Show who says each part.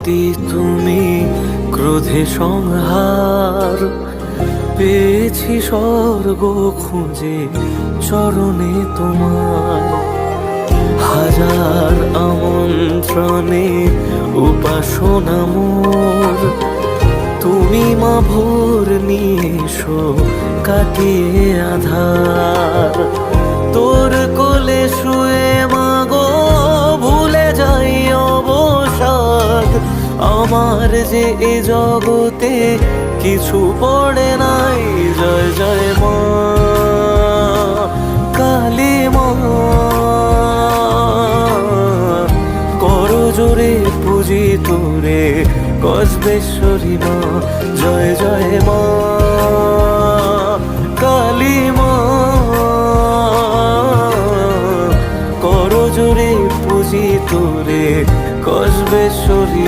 Speaker 1: শক্তি তুমি, ক্রোধে সংহার। পেয়েছি স্বর্গ খুঁজে চরণে তোমার, হাজার আমন্ত্রণে উপাসনা মোর। তুমি মা ভোর নিশো কাটিয়ে আধার, তোর কোলে শুয়ে মাগো ভুলে যাই অবসাদ। আমার যে এ জগতে কিছু পড়ে নাই। জয় জয় মা কালী মা, করো জোরে পুজি তোরে কসবেশ্বরী মা। জয় জয় মা কালী মা, করো জোরে পুজি তোরে কসবেশ্বরী।